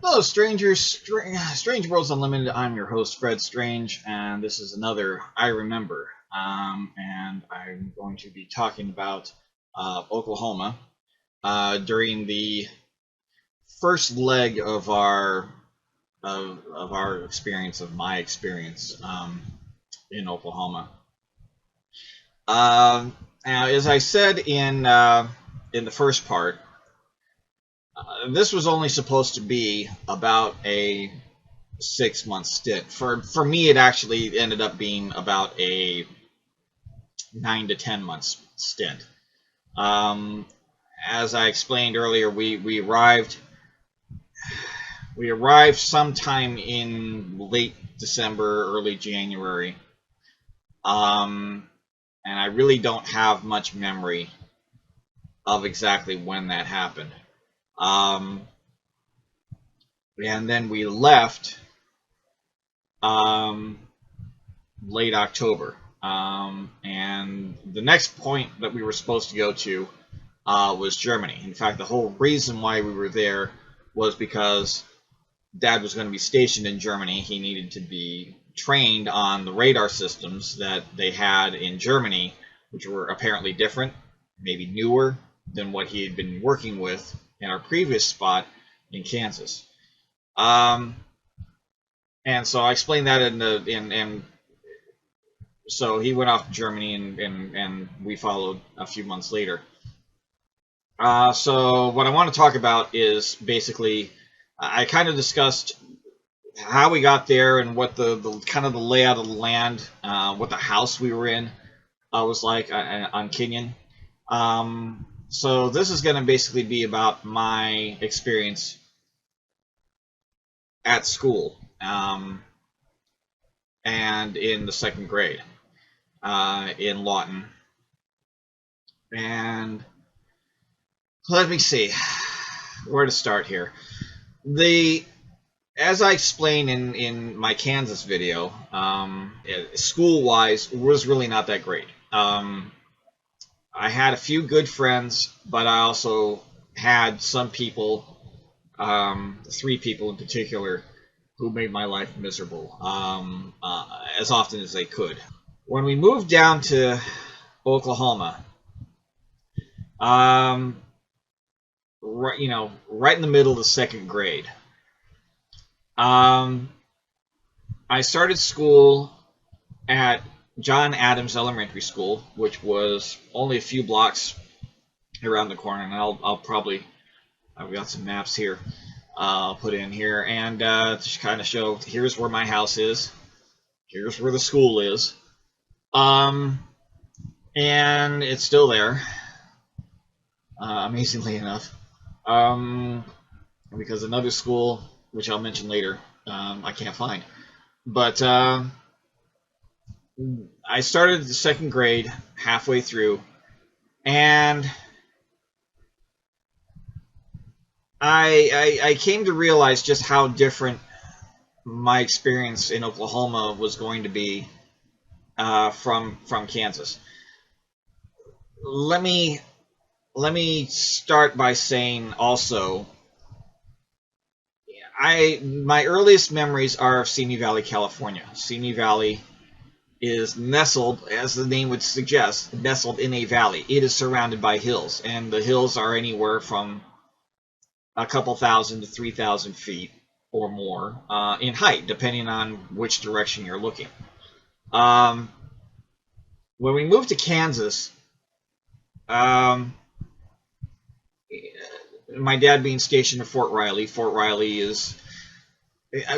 Hello, strangers. Strange Worlds Unlimited. I'm your host, Fred Strange, and this is another I Remember. And I'm going to be talking about Oklahoma during the first leg of our experience, of my experience in Oklahoma. Now, as I said in the first part, this was only supposed to be about a 6 month stint. For me, it actually ended up being about a 9 to 10 months stint. Um, as I explained earlier, we arrived sometime in late December, early January, and I really don't have much memory of exactly when that happened. Um, and then we left um, late October. And the next point that we were supposed to go to was Germany. In fact, the whole reason why we were there was because Dad was going to be stationed in Germany. He needed to be trained on the radar systems that they had in Germany, which were apparently different, maybe newer than what he had been working with in our previous spot in Kansas. And so I explained that in so he went off to Germany, and we followed a few months later. So what I want to talk about is basically I kind of discussed how we got there and what the kind of the layout of the land, what the house we were in was like on Kenyon. So this is going to basically be about my experience at school and in the second grade in Lawton. And let me see where to start here. As I explained in my Kansas video, school-wise, was really not that great. I had a few good friends, but I also had some people, 3 people in particular, who made my life miserable as often as they could. When we moved down to Oklahoma, right in the middle of the second grade, I started school at John Adams Elementary School, which was only a few blocks around the corner. And I've got some maps here I'll put in here, and to kind of show, here's where my house is, here's where the school is, and it's still there, amazingly enough, because another school, which I'll mention later, I can't find. But I started the second grade halfway through, and I came to realize just how different my experience in Oklahoma was going to be from Kansas. Let me start by saying also, my earliest memories are of Simi Valley, California. Simi Valley is nestled, as the name would suggest, nestled in a valley. It is surrounded by hills, and the hills are anywhere from a couple thousand to 3,000 feet or more in height, depending on which direction you're looking. When we moved to Kansas, my dad being stationed at Fort Riley. Fort Riley is,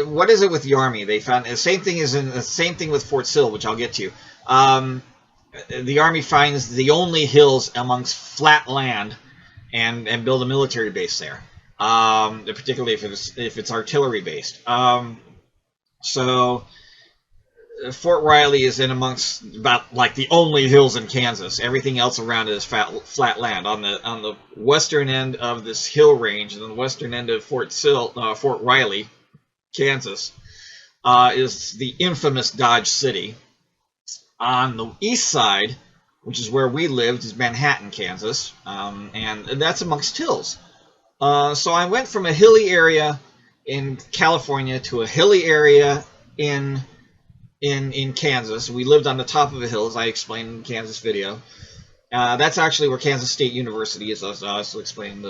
what is it with the Army? They found the same thing with Fort Sill, which I'll get to. The Army finds the only hills amongst flat land and build a military base there, particularly if it's artillery based. So Fort Riley is in amongst about like the only hills in Kansas. Everything else around it is flat land. On the western end of this hill range, and the western end of Fort Riley, Kansas, is the infamous Dodge City. On the east side, which is where we lived, is Manhattan, Kansas, and that's amongst hills. So I went from a hilly area in California to a hilly area in Kansas. We lived on the top of a hill, as I explained in the Kansas video. That's actually where Kansas State University is, as I also explained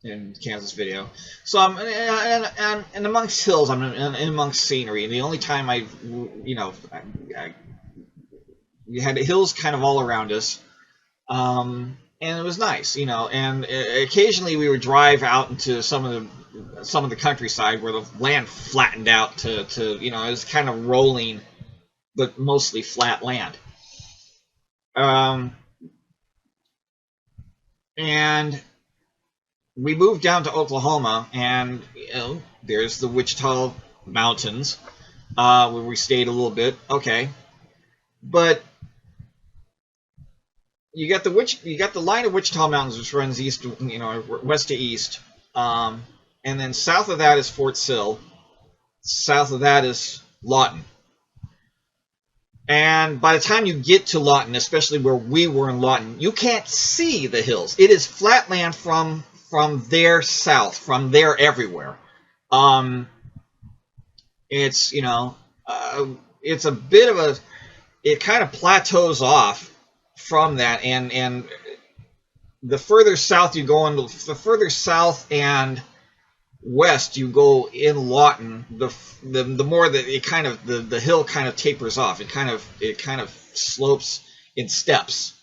in Kansas video. So I'm and amongst hills, I'm in amongst scenery. And the only time we had hills kind of all around us, and it was nice, And occasionally we would drive out into some of the countryside where the land flattened out to it was kind of rolling, but mostly flat land. And we moved down to Oklahoma, and there's the Wichita Mountains, where we stayed a little bit. Okay, but you got the line of Wichita Mountains, which runs east, west to east, and then south of that is Fort Sill. South of that is Lawton. And by the time you get to Lawton, especially where we were in Lawton, you can't see the hills. It is flat land from there south, from there everywhere. It's it's a bit of it kind of plateaus off from that, and the further south you go, the further south and west you go in Lawton, the more that it kind of the hill kind of tapers off. It kind of slopes in steps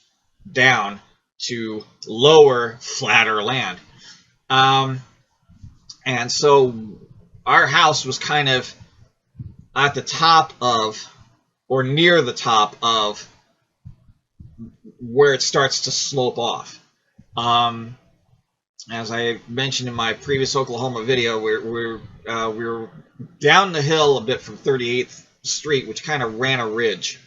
down to lower, flatter land. And so our house was kind of at the top of, or near the top of, where it starts to slope off. As I mentioned in my previous Oklahoma video, we're down the hill a bit from 38th Street, which kind of ran a ridge.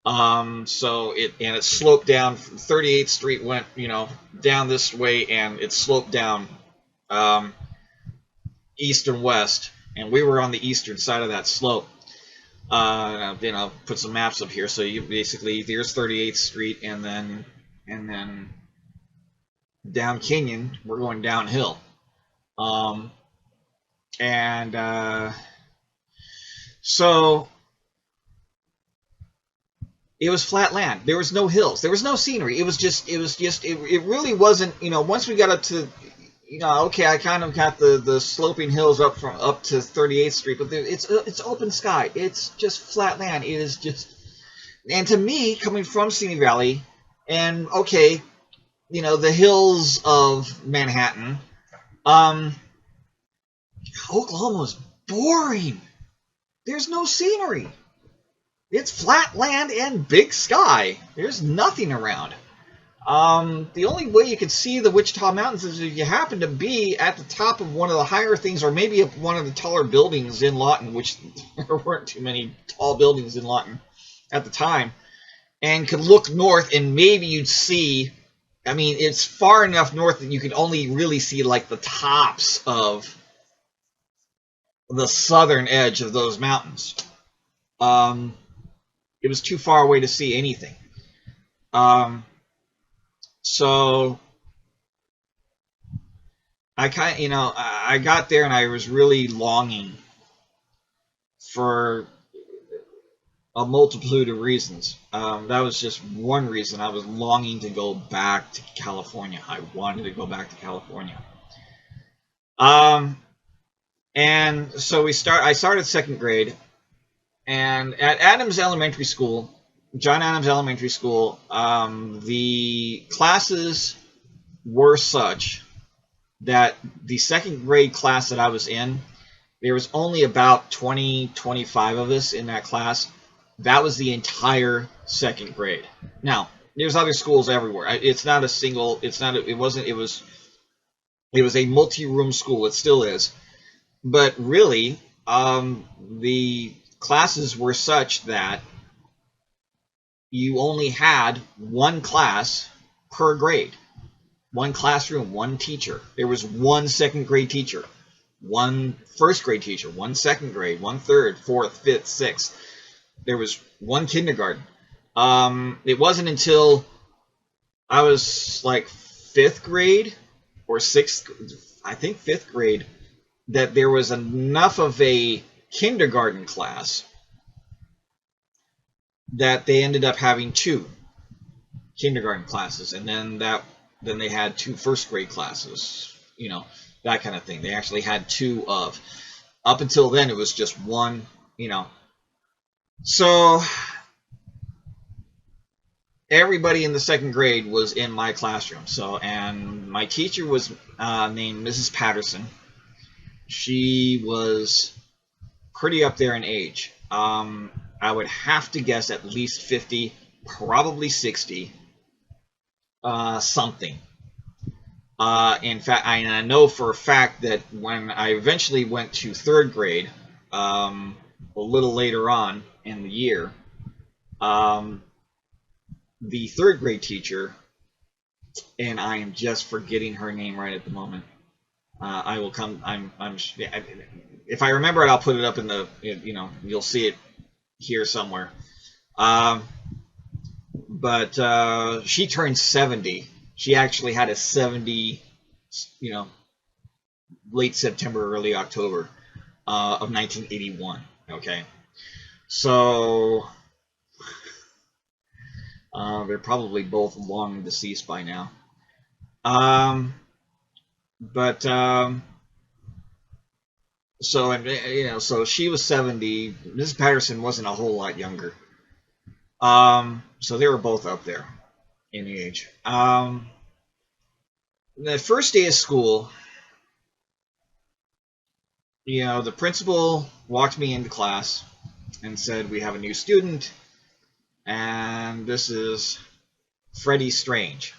So it sloped down from 38th Street, went down this way, and it sloped down east and west, and we were on the eastern side of that slope. Put some maps up here. So you basically, there's 38th Street, and then down Kenyon, we're going downhill. So it was flat land. There was no hills. There was no scenery. It really wasn't, once we got up to, okay, I kind of got the sloping hills up to 38th Street, but it's open sky. It's just flat land. It is just, and to me, coming from Simi Valley, and okay, the hills of Manhattan, Oklahoma is boring. There's no scenery. It's flat land and big sky. There's nothing around. The only way you could see the Wichita Mountains is if you happen to be at the top of one of the higher things, or maybe one of the taller buildings in Lawton, which there weren't too many tall buildings in Lawton at the time, and could look north, and maybe you'd see, it's far enough north that you could only really see like the tops of the southern edge of those mountains. It was too far away to see anything. So I I got there, and I was really longing for a multitude of reasons. That was just one reason. I was longing to go back to California. I wanted to go back to California. And so I started second grade, and at Adams Elementary School, John Adams Elementary School, the classes were such that the second grade class that I was in, there was only about 25 of us in that class. That was the entire second grade. Now, there's other schools everywhere. It was a multi-room school. It still is. But really, the classes were such that you only had one class per grade. One classroom, one teacher. There was one second grade teacher, one first grade teacher, one second grade, one third, fourth, fifth, sixth. There was one kindergarten. It wasn't until I was like fifth grade or sixth, I think 5th grade, that there was enough of a kindergarten class that they ended up having 2 kindergarten classes, and then they had 2 1st grade classes, that kind of thing. They actually had 2 of. Up until then, it was just 1, So everybody in the 2nd grade was in my classroom. And my teacher was named Mrs. Patterson. She was pretty up there in age. I would have to guess at least 50, probably 60, something. In fact, I know for a fact that when I eventually went to 3rd grade, a little later on in the year, the 3rd grade teacher, and I am just forgetting her name right at the moment. I will come. If I remember it, I'll put it up in the. You'll see it here somewhere. But she turned 70. She actually had a 70, late September, early October of 1981. Okay, so they're probably both long deceased by now. So she was 70. Mrs. Patterson wasn't a whole lot younger. So they were both up there in age. The first day of school, the principal walked me into class and said, "We have a new student, and this is Freddie Strange."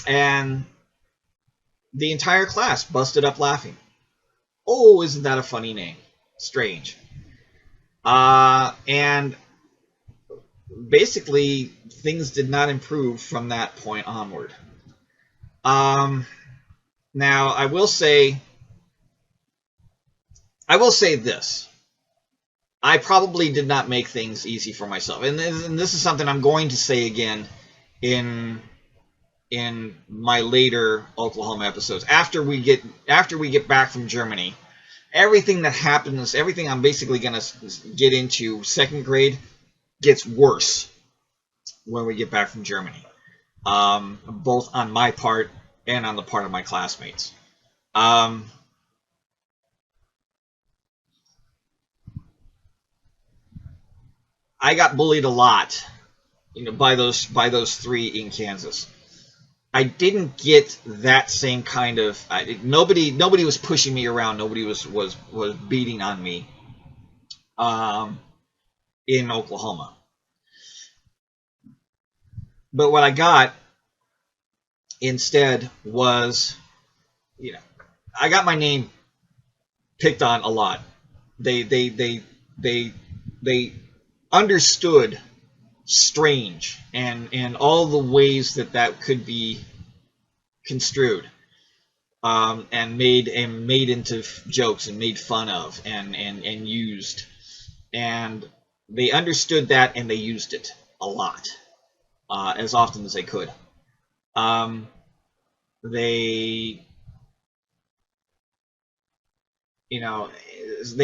And the entire class busted up laughing. Oh, isn't that a funny name? Strange. And basically, things did not improve from that point onward. Now, I will say this. I probably did not make things easy for myself. And this is something I'm going to say again in my later Oklahoma episodes. After we get back from Germany, everything that happens, everything I'm basically going to get into 2nd grade gets worse when we get back from Germany. Both on my part and on the part of my classmates. I got bullied a lot, by those 3 in Kansas. I didn't get that same kind of. Nobody was pushing me around. Nobody was beating on me. In Oklahoma. But what I got instead was, I got my name picked on a lot. They understood strange and all the ways that could be construed, and made into jokes and made fun of and used, and they understood that and they used it a lot, as often as they could. They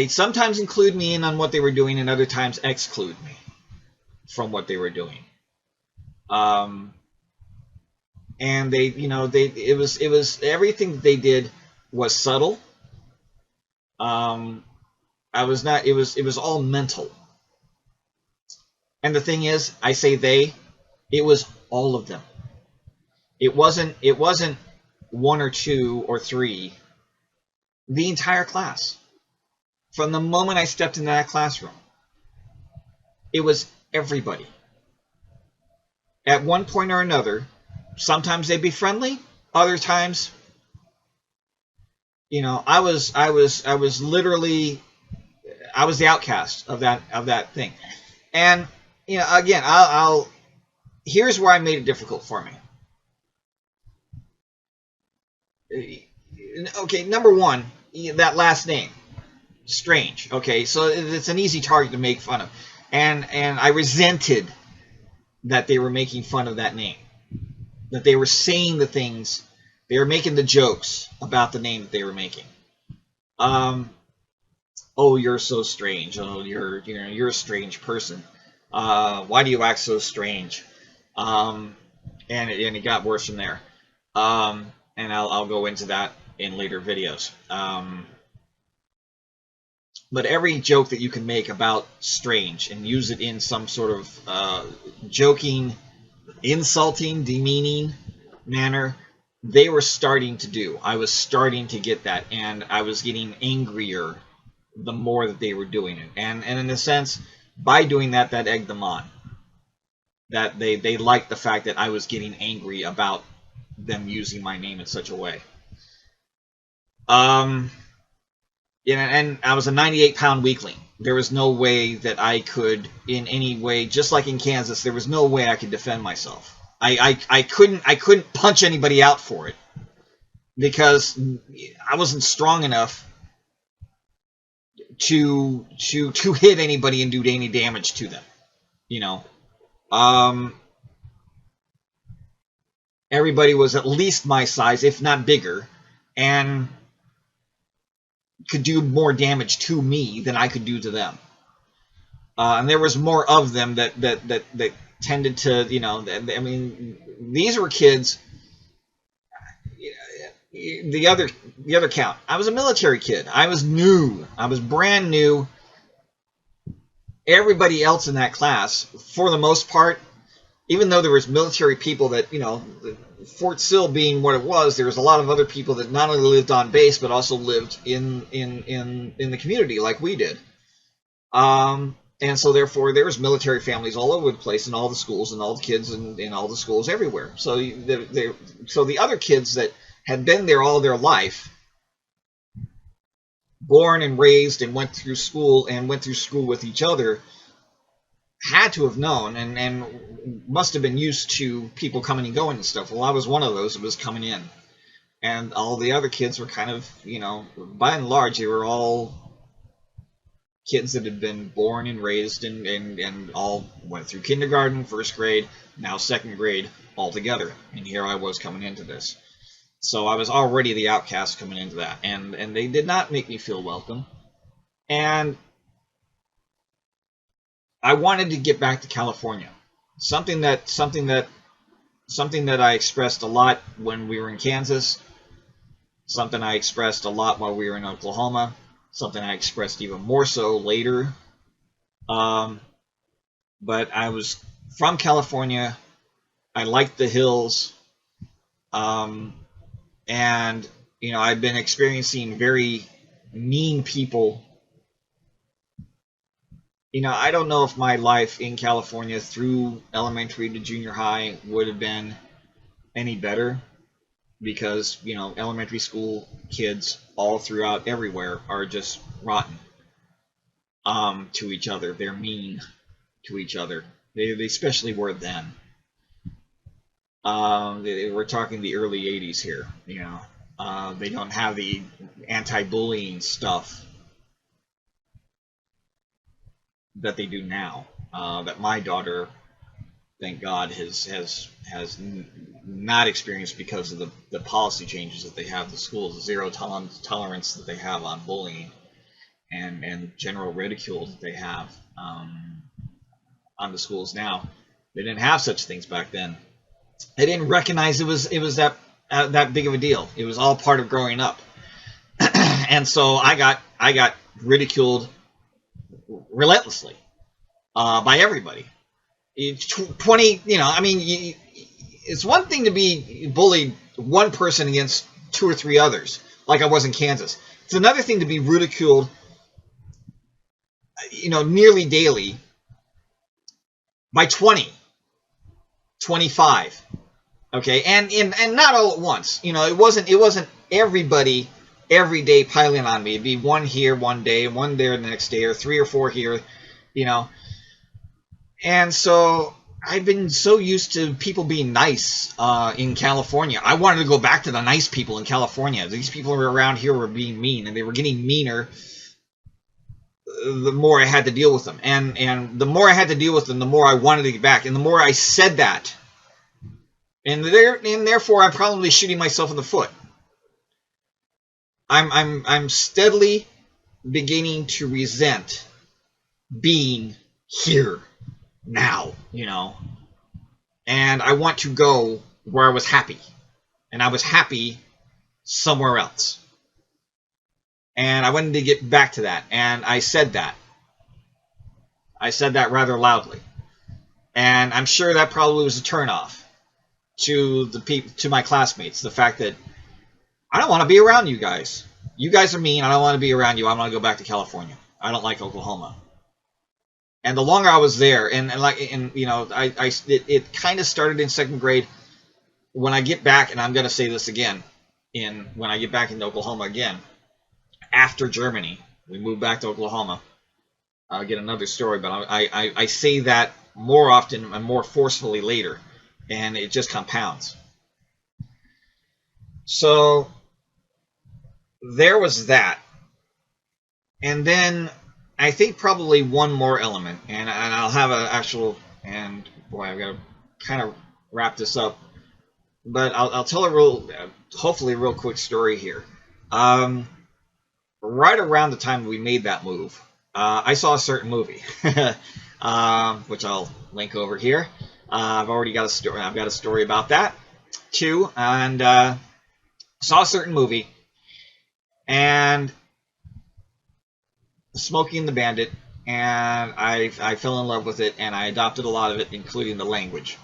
sometimes include me in on what they were doing, and other times exclude me from what they were doing. And it was everything that they did was subtle. It was all mental. And the thing is, I say it was all of them. It wasn't 1 or 2 or 3. The entire class. From the moment I stepped into that classroom, it was everybody. At one point or another, sometimes they'd be friendly, other times, I was literally, I was the outcast of that thing. And again, here's where I made it difficult for me. Okay, number 1, that last name, Strange. Okay, so it's an easy target to make fun of, and I resented that they were making fun of that name, that they were saying the things They were making the jokes about the name that they were making. Oh, you're so strange. Oh, you're a strange person. Why do you act so strange? And it got worse from there. And I'll go into that in later videos. But every joke that you can make about strange and use it in some sort of joking, insulting, demeaning manner, they were starting to do. I was starting to get that, and I was getting angrier the more that they were doing it. And in a sense, by doing that, that egged them on. That they liked the fact that I was getting angry about them using my name in such a way. And I was a 98-pound weakling. There was no way that I could, in any way, just like in Kansas, there was no way I could defend myself. I couldn't punch anybody out for it because I wasn't strong enough to hit anybody and do any damage to them. You know, everybody was at least my size, if not bigger, and could do more damage to me than I could do to them. And there was more of them that tended to, you know, I mean, these were kids. The other count, I was a military kid. I was new. I was brand new. Everybody else in that class, for the most part, even though there was military people that, you know, Fort Sill being what it was, there was a lot of other people that not only lived on base but also lived in the community like we did. And so therefore there was military families all over the place in all the schools and all the kids in all the schools everywhere. So the other kids that had been there all their life, born and raised and went through school with each other, had to have known and must have been used to people coming and going and stuff. Well, I was one of those that was coming in. And all the other kids were kind of, you know, by and large, they were all kids that had been born and raised and all went through kindergarten, first grade, now second grade all together. And here I was coming into this. So I was already the outcast coming into that. And they did not make me feel welcome. And I wanted to get back to California. Something that I expressed a lot when we were in Kansas. Something I expressed a lot while we were in Oklahoma. Something I expressed even more so later. But I was from California. I liked the hills. And, you know, I've been experiencing very mean people. You know, I don't know if my life in California through elementary to junior high would have been any better because, you know, elementary school kids all throughout everywhere are just rotten to each other. They're mean to each other. They especially were then. We're talking the early 80s here, you know. They don't have the anti-bullying stuff that they do now. That my daughter, thank God, has not experienced because of the policy changes that they have. The schools, the zero tolerance that they have on bullying, and general ridicule that they have on the schools now. They didn't have such things back then. They didn't recognize it was that big of a deal. It was all part of growing up. And so I got ridiculed relentlessly by everybody. 20, you know, I mean, it's one thing to be bullied one person against two or three others, like I was in Kansas. It's another thing to be ridiculed, you know, nearly daily by 20, 25. Okay, and not all at once. You know, it wasn't everybody every day piling on me. It'd be one here one day, one there the next day, or three or four here, you know. And so I've been so used to people being nice in California. I wanted to go back to the nice people in California. These people around here were being mean, and they were getting meaner the more I had to deal with them. And the more I had to deal with them, the more I wanted to get back. And the more I said that, and therefore I'm probably shooting myself in the foot. I'm steadily beginning to resent being here now, and I want to go where I was happy, and I was happy somewhere else, and I wanted to get back to that, and I said that rather loudly, and I'm sure that probably was a turnoff to my classmates, the fact that I don't want to be around you guys. You guys are mean. I don't want to be around you. I want to go back to California. I don't like Oklahoma. And the longer I was there, it kind of started in second grade. When I get back, and I'm going to say this again, when I get back into Oklahoma again, after Germany, we moved back to Oklahoma. I'll get another story, but I say that more often and more forcefully later, and it just compounds. So there was that. And then I think probably one more element, and I'll have an actual, and boy, I've got to kind of wrap this up, but I'll tell hopefully a real quick story here. Right around the time we made that move, I saw a certain movie, which I'll link over here. I've already got a story. I've got a story about that too, and saw a certain movie, and Smoking the Bandit, and I fell in love with it, and I adopted a lot of it, including the language.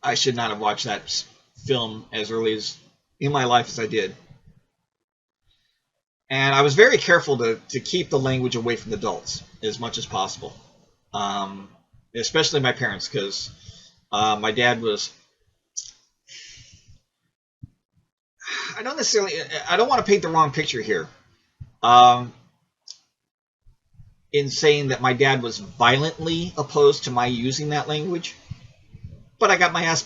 I should not have watched that film as early as in my life as I did. And I was very careful to keep the language away from the adults as much as possible, especially my parents, because my dad was... I don't want to paint the wrong picture here. In saying that my dad was violently opposed to my using that language, but I got my ass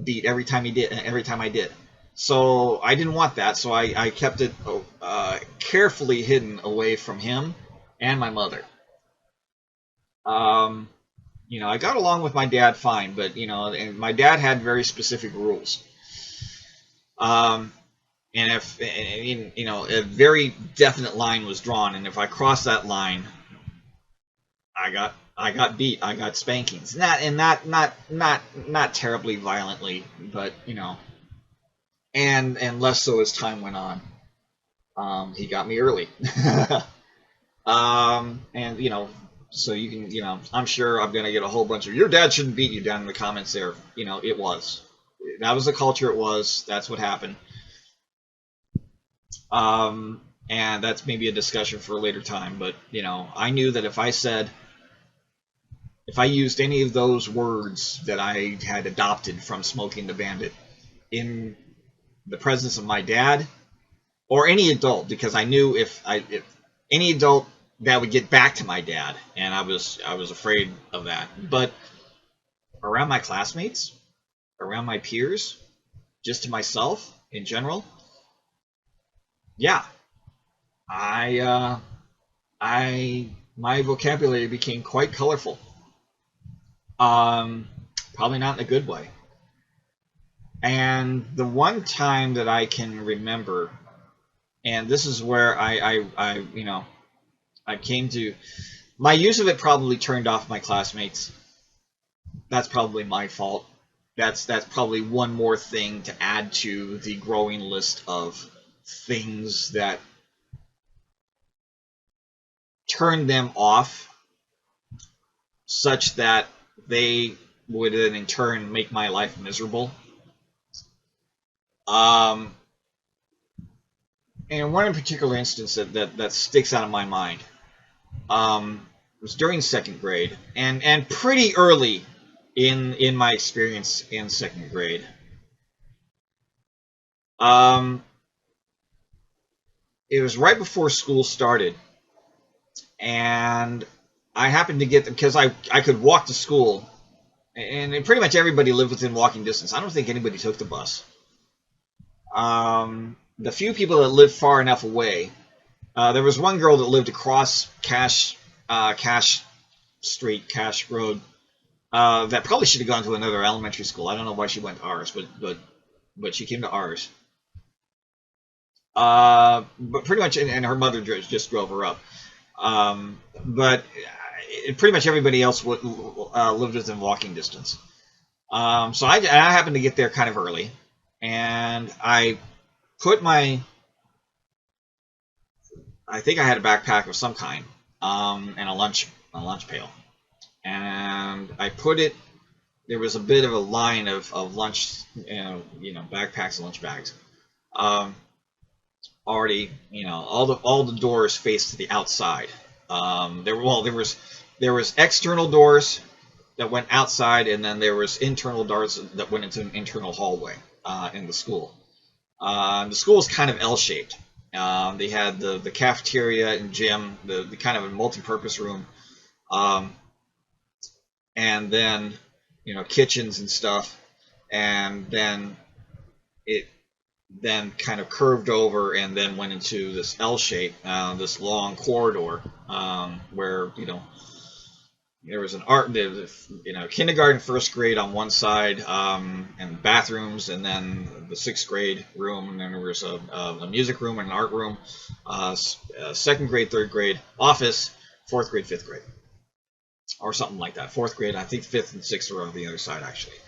beat every time I did. So I didn't want that, so I kept it carefully hidden away from him and my mother. I got along with my dad fine, but and my dad had very specific rules. And if a very definite line was drawn, and if I crossed that line, I got beat. I got spankings. Not terribly violently, but and less so as time went on. He got me early. And so you can I'm sure I'm gonna get a whole bunch of your dad shouldn't beat you down in the comments there. It was. That was the culture it was. That's what happened. And that's maybe a discussion for a later time, but I knew that if I used any of those words that I had adopted from Smoking the Bandit in the presence of my dad or any adult, because I knew if any adult, that would get back to my dad, and I was afraid of that. But around my classmates, around my peers, just to myself in general, yeah, my vocabulary became quite colorful. Probably not in a good way. And the one time that I can remember, and this is where I came to, my use of it probably turned off my classmates. That's probably my fault. That's probably one more thing to add to the growing list of things that turned them off, such that they would then in turn make my life miserable. And one in particular instance that sticks out of my mind was during second grade, and pretty early in my experience in second grade. It was right before school started, and I happened to get them because I could walk to school, and pretty much everybody lived within walking distance. I don't think anybody took the bus. The few people that lived far enough away, there was one girl that lived across Cash Street, Cash Road, that probably should have gone to another elementary school. I don't know why she went to ours, but she came to ours. But pretty much, and her mother just drove her up. But pretty much everybody else lived within walking distance. So I happened to get there kind of early, and I put I think I had a backpack of some kind, and a lunch pail, and I put it. There was a bit of a line of lunch, backpacks and lunch bags. Already, all the doors faced to the outside. There was external doors that went outside, and then there was internal doors that went into an internal hallway in the school. The school is kind of L-shaped. They had the cafeteria and gym, the kind of a multi-purpose room, and then kitchens and stuff, and then it kind of curved over and then went into this L shape, this long corridor, where there was kindergarten, first grade on one side, and bathrooms, and then the sixth grade room, and then there was a music room and an art room, second grade, third grade, office, fourth grade, fifth grade, or something like that. Fourth grade, I think fifth and sixth were on the other side, actually.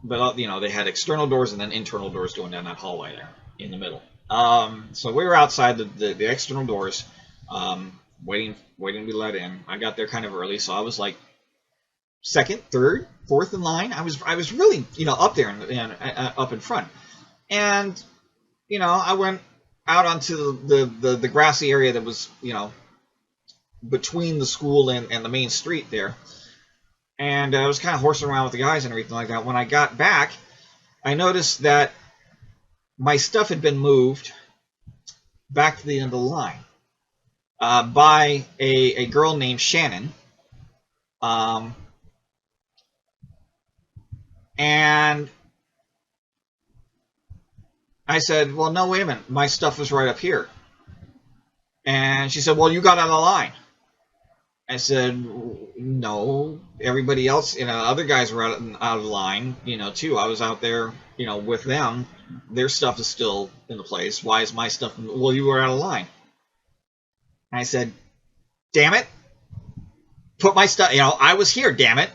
But they had external doors and then internal doors going down that hallway there in the middle. So we were outside the external doors, waiting to be let in. I got there kind of early, so I was like second, third, fourth in line. I was really up there and up in front, and I went out onto the grassy area that was between the school and the main street there. And I was kind of horsing around with the guys and everything like that. When I got back, I noticed that my stuff had been moved back to the end of the line by a girl named Shannon. And I said, well, no, wait a minute. My stuff is right up here. And she said, well, you got out of the line. I said, no, everybody else, other guys were out of line, too. I was out there, with them. Their stuff is still in the place. Why is my stuff? Well, you were out of line. And I said, damn it. Put my stuff, I was here, damn it.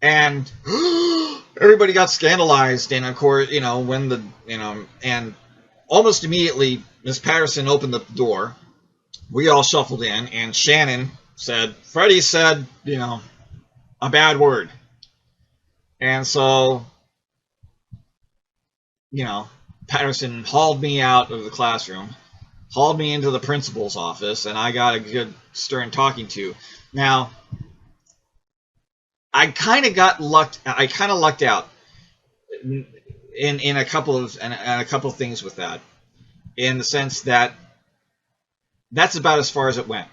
And everybody got scandalized. And of course, when and almost immediately, Miss Patterson opened the door. We all shuffled in, and Shannon said, Freddie said, a bad word. And so, Patterson hauled me out of the classroom, hauled me into the principal's office, and I got a good stern talking to. Now, I kind of lucked out in a couple of things with that, in the sense that that's about as far as it went.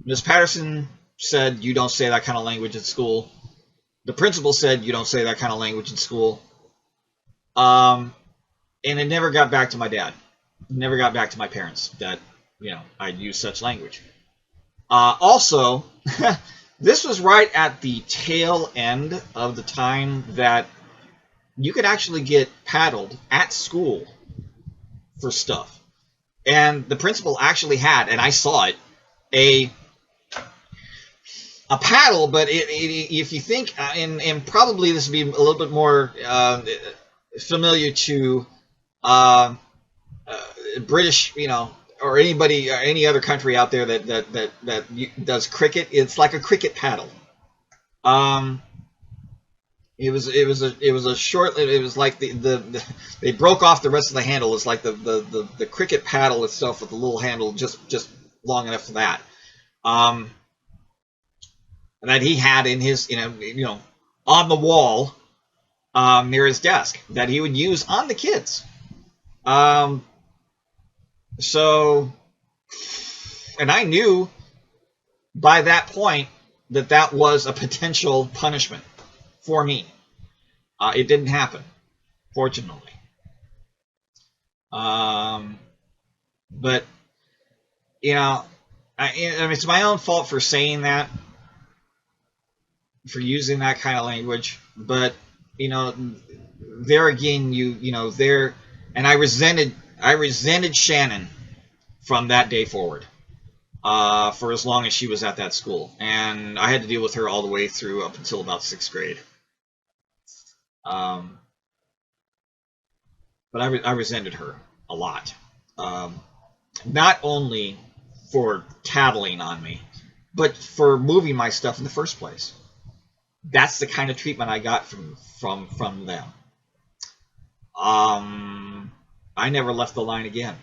Miss Patterson said, you don't say that kind of language at school. The principal said, you don't say that kind of language in school. And it never got back to my dad. It never got back to my parents that, I'd use such language. Also, this was right at the tail end of the time that you could actually get paddled at school for stuff. And the principal actually had, and I saw it, a paddle, but if you think, and probably this would be a little bit more familiar to British, or anybody, or any other country out there that does cricket. It's like a cricket paddle. It was a short. It was like they broke off the rest of the handle. It's like the cricket paddle itself with a little handle just long enough for that. And that he had in his on the wall near his desk that he would use on the kids. So, and I knew by that point that was a potential punishment for me. It didn't happen, fortunately. But I mean, it's my own fault for saying that, for using that kind of language. But you know, there again, there, and I resented Shannon from that day forward, for as long as she was at that school, and I had to deal with her all the way through up until about 6th grade. But I resented her a lot, not only for tattling on me, but for moving my stuff in the first place. That's the kind of treatment I got from them. I never left the line again.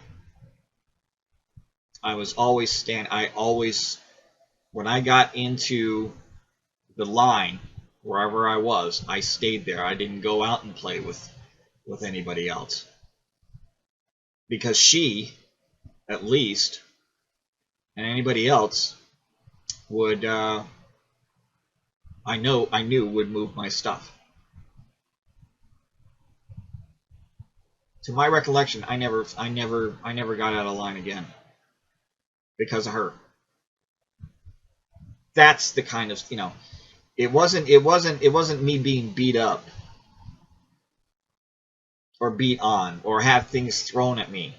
I was always when I got into the line, wherever I was, I stayed there. I didn't go out and play with anybody else. Because she, at least, and anybody else would, I knew would move my stuff. To my recollection, I never got out of line again because of her. That's the kind of, it wasn't me being beat up or beat on or have things thrown at me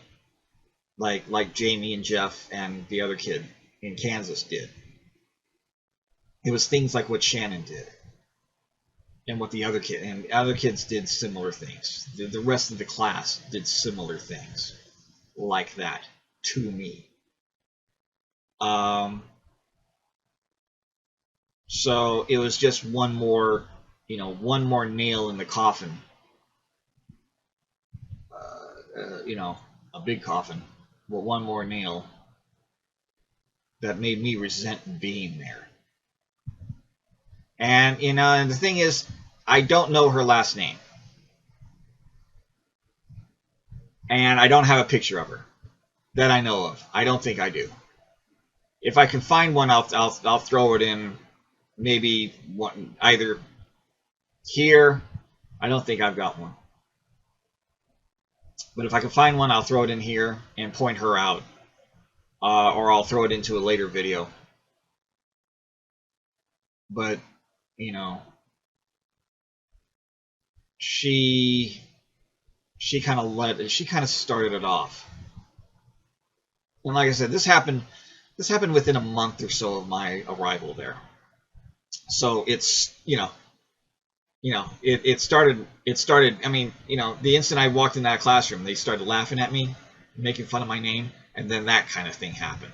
like Jamie and Jeff and the other kid in Kansas did. It was things like what Shannon did and what the other kids did similar things. The rest of the class did similar things like that to me. So it was just one more nail in the coffin. A big coffin, but one more nail that made me resent being there. And and the thing is, I don't know her last name, and I don't have a picture of her that I know of. I don't think I do. If I can find one, I'll throw it in. Maybe one either here. I don't think I've got one. But if I can find one, I'll throw it in here and point her out. Or I'll throw it into a later video. But, she kind of started it off. And like I said, this happened within a month or so of my arrival there. So it's, it started, I mean, the instant I walked in that classroom, they started laughing at me, making fun of my name, and then that kind of thing happened.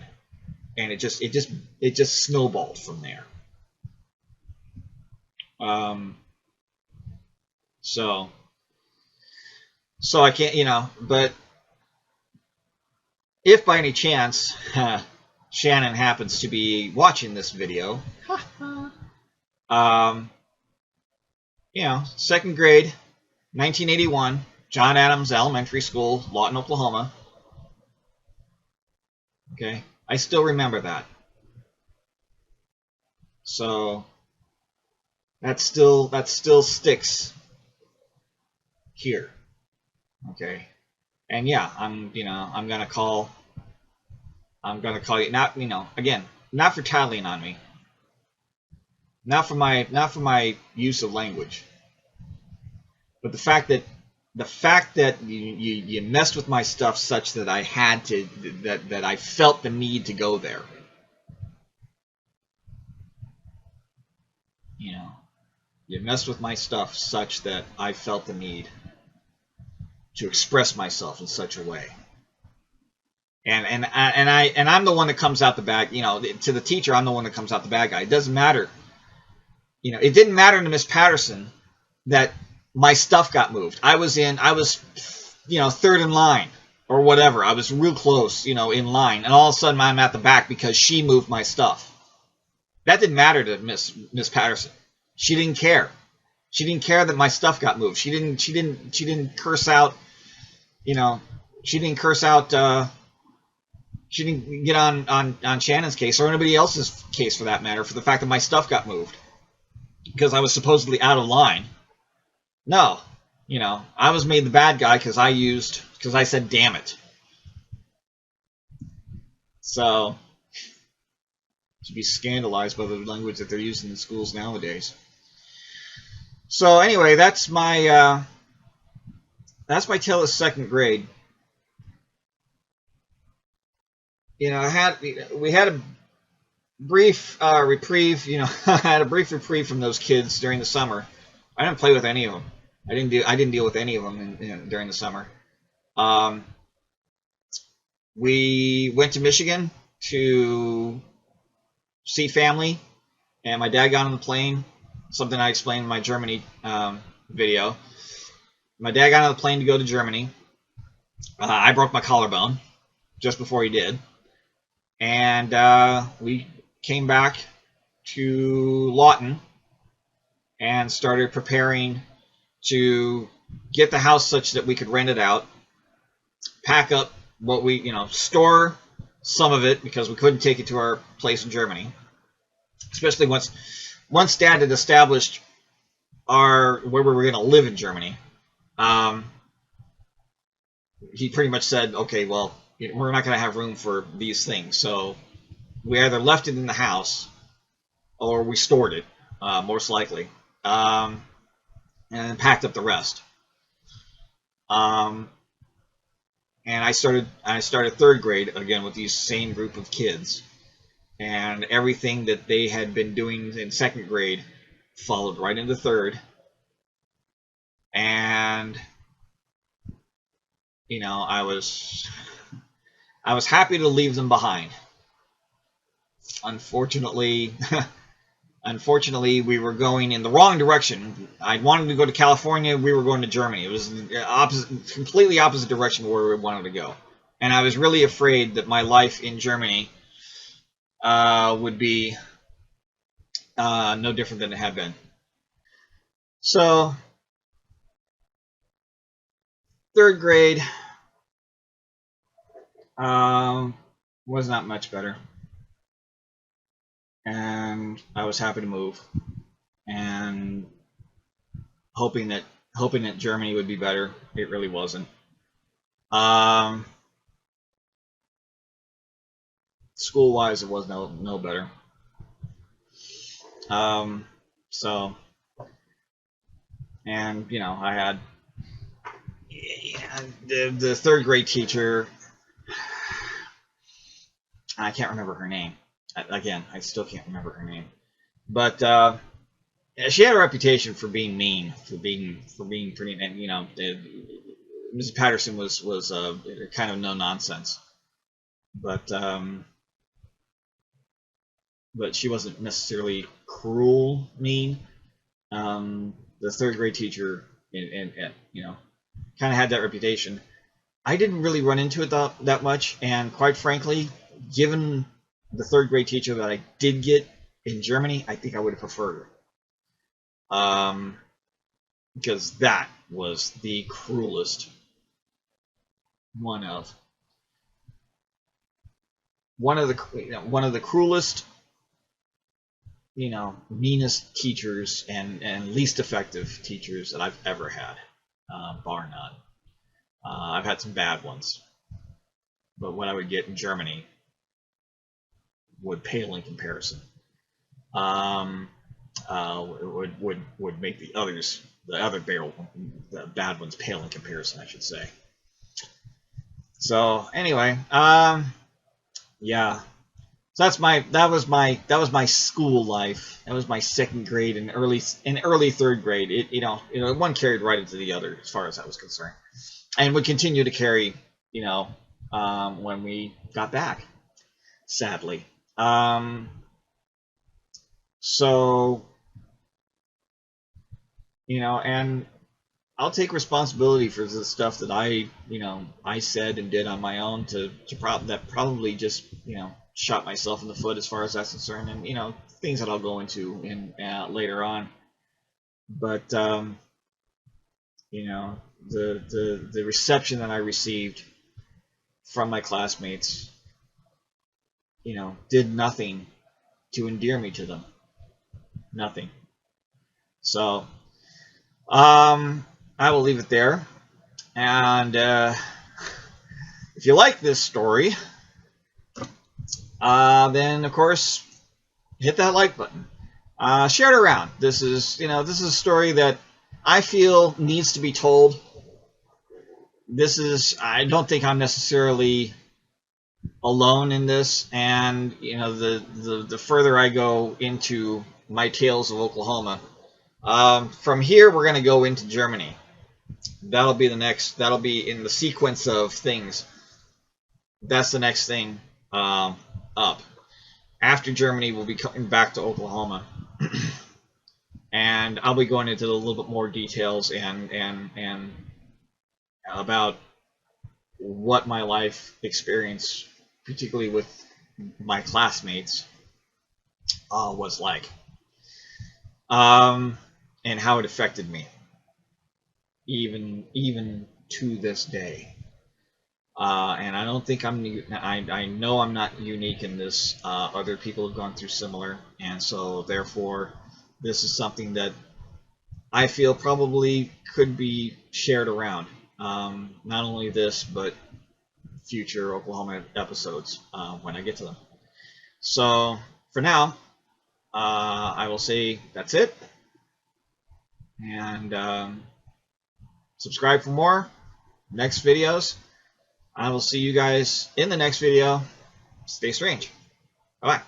And it just snowballed from there. So I can't, but if by any chance Shannon happens to be watching this video, 2nd grade, 1981, John Adams Elementary School, Lawton, Oklahoma. Okay, I still remember that. So that still sticks here. Okay, and yeah, I'm gonna call you, not again, not for tattling on me, not for my use of language, but the fact that you messed with my stuff such that I had to, that I felt the need to go there. You messed with my stuff such that I felt the need to express myself in such a way. And I'm the one that comes out the bad, to the teacher, I'm the one that comes out the bad guy. It doesn't matter. It didn't matter to Miss Patterson that my stuff got moved. I was 3rd in line or whatever. I was real close, in line, and all of a sudden I'm at the back because she moved my stuff. That didn't matter to Miss Patterson. She didn't care. She didn't care that my stuff got moved. She didn't curse out, she didn't curse out, she didn't get on Shannon's case or anybody else's case for that matter for the fact that my stuff got moved because I was supposedly out of line. No, I was made the bad guy because I said damn it. So to be scandalized by the language that they're using in schools nowadays. So anyway, that's my tale of second grade. You know, we had a brief reprieve. You know, I had a brief reprieve from those kids during the summer. I didn't play with any of them. I didn't deal with any of them during the summer. We went to Michigan to see family, and my dad got on the plane. Something I explained in my Germany video. My dad got on the plane to go to Germany. I broke my collarbone just before he did. And we came back to Lawton and started preparing to get the house such that we could rent it out, pack up what we, store some of it because we couldn't take it to our place in Germany, especially once Dad had established where we were going to live in Germany. He pretty much said, okay, well, we're not going to have room for these things, so we either left it in the house or we stored it, most likely, and then packed up the rest. And I started third grade again with these same group of kids, and everything that they had been doing in second grade followed right into third. And I was happy to leave them behind. Unfortunately, we were going in the wrong direction. I wanted to go to California. We were going to Germany. It was completely opposite direction where we wanted to go. And I was really afraid that my life in Germany would be no different than it had been. So, third grade was not much better. And I was happy to move, and hoping that Germany would be better. It really wasn't. School-wise, it was no better. So, and I had the third grade teacher. I can't remember her name. Again, I still can't remember her name, but she had a reputation for being mean, for being pretty. And Mrs. Patterson was kind of no nonsense, but she wasn't necessarily cruel, mean. The third grade teacher, and kind of had that reputation. I didn't really run into it that much, and quite frankly, given the third grade teacher that I did get in Germany, I think I would have preferred her. Because that was the cruelest one of the cruelest, meanest teachers and least effective teachers that I've ever had, bar none. I've had some bad ones, but what I would get in Germany would pale in comparison. Would make the bad ones pale in comparison, I should say. So anyway, yeah. So that was my school life. That was my second grade and early third grade. One carried right into the other as far as I was concerned, and would continue to carry, when we got back, sadly. So, and I'll take responsibility for the stuff that I said and did on my own that probably just, shot myself in the foot as far as that's concerned, and, things that I'll go into later on. But, the reception that I received from my classmates, did nothing to endear me to them. Nothing. So, I will leave it there. And if you like this story, then of course hit that like button. Share it around. This is a story that I feel needs to be told. I don't think I'm necessarily alone in this, and the further I go into my tales of Oklahoma, from here we're going to go into Germany. That'll be in the sequence of things. That's the next thing up. After Germany, we'll be coming back to Oklahoma, and I'll be going into a little bit more details and about what my life experience, particularly with my classmates, was like, and how it affected me, even to this day. And I don't think I know I'm not unique in this. Other people have gone through similar, and so therefore, this is something that I feel probably could be shared around. Not only this, but future Oklahoma episodes when I get to them. So for now, I will say that's it, and subscribe for more next videos. I will see you guys in the next video. Stay strange. Bye-bye.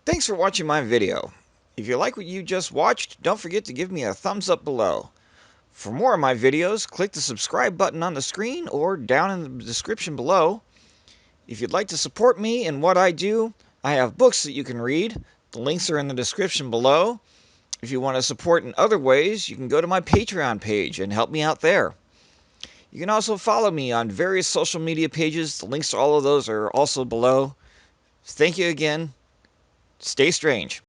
Thanks for watching my video. If you like what you just watched, don't forget to give me a thumbs up below. For more of my videos, click the subscribe button on the screen or down in the description below. If you'd like to support me and what I do, I have books that you can read. The links are in the description below. If you want to support in other ways, you can go to my Patreon page and help me out there. You can also follow me on various social media pages. The links to all of those are also below. Thank you again. Stay strange.